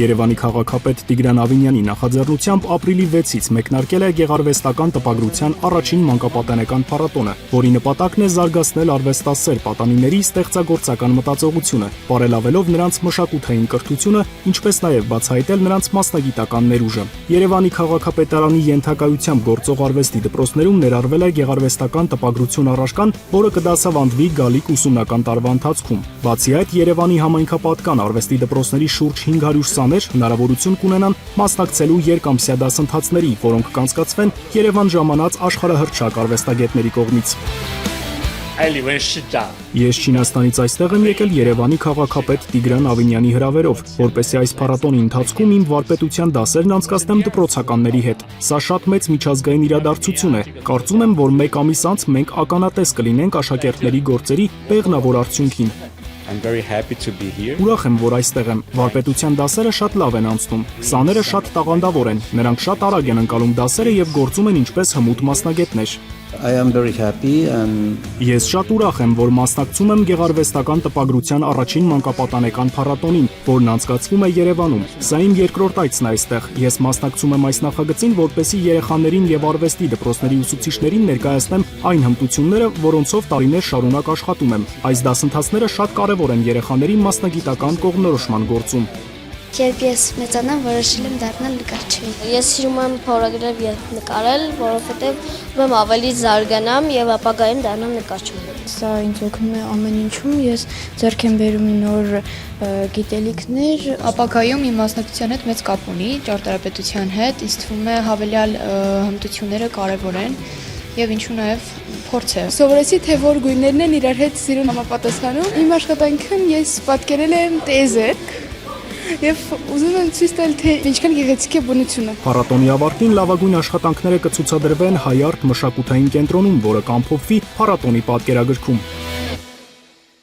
Երևանի քաղաքապետ Տիգրան Ավինյանի նախաձեռնությամբ ապրիլի 6-ից մեկնարկել է գեղարվեստական տպագրության առաջին մանկապատանեկան փառատոնը, որի նպատակն է զարգացնել արվեստասեր պատանիների ստեղծագործական մտածողությունը, բարելավելով նրանց մշակութային կրթությունը, ինչպես նաև բացահայտել նրանց մասնագիտական ներուժը։ Երևանի քաղաքապետարանի ենթակայությամբ գործող արվեստի դպրոցներում ներառվել է գեղարվեստական տպագրություն առարկան, որը կդասավանդվի գալիք ուսումնական տարվա ընթացքում։ Բացի այդ, Երևանի համայնքապատկան արվեստի դպրոցների շուրջ 500 սաներ հնարավորություն կունենան մասնակցելու երկամսյա դասընթացների, որոնք կանցկացվեն Երևան ժամանած աշխարհահռչակ արվեստագետների կողմից։ Ես Չինաստանից այստեղ եմ եկել Երևանի քաղաքապետ Տիգրան Ավինյանի հրավերով, որպեսզի այս փառատոնի ընթացքում իմ վարպետության դասերն անցկացնեմ դպրոցականների հետ։ Սա շատ մեծ միջազգային իրադարձություն է։ Կարծում եմ, որ մեկ ամիս անց մենք ականատես կլինենք աշակերտների գործերի պեղնավոր արդյունքին։ Ուրախ եմ, որ այստեղ եմ։ Վարպետության դասերը շատ լավ են անցնում։ Սաները շատ տաղանդավոր են։ Նրանք շատ արագ են ընկալում դասերը եւ գործում են ինչպես հմուտ մասնագետներ։ Ես շատ ուրախ եմ, որ մասնակցում եմ գեղարվեստական տպագրության առաջին մանկապատանեկան փառատոնին, որն անցկացվում է Երևանում։ Սա իմ երկրորդ այցն է այստեղ։ Ես մասնակցում եմ այս նախագծին, որպեսզի երեխաներին եւ արվեստի դպրոցների ուսուցիչներին ներկայացնեմ այն հմտությունները, որոնցով տարիներ շարունակ աշխատում եմ։ Այս դասընթացները շատ կարեւոր են երեխաների մասնագիտական կողմնորոշման գործում։ Երբ ես մեծանամ, որոշել եմ դառնալ նկարչի։ Ես սիրում եմ փորագրել եւ նկարել, որովհետեւ ում ավելի զարգանամ եւ ապագայում դառնամ նկարիչ։ Սա ինձ օգնում է ամեն ինչում, ես ձեռք եմ բերում նոր գիտելիքներ, ապագայում իմ մասնակցության հետ մեծ կապ ունի, ճարտարապետության հետ, ինձ թվում է հավելյալ հմտությունները կարեւոր են եւ ինչու նաեւ փորձ է։ Սովորեցի, թե որ գույներն են իրար հետ սիրուն համապատասխանում։ Իմ աշխատանքին ես պատկերել եմ տեզեր եւ ուզում եմ ցույց տալ, թե ինչքան գեղեցիկ է բնությունը։ Փառատոնի ավարտին լավագույն աշխատանքները կցուցադրվեն Հայ արտ մշակութային կենտրոնում, որը կամփոփվի փառատոնի պատկերագրքում։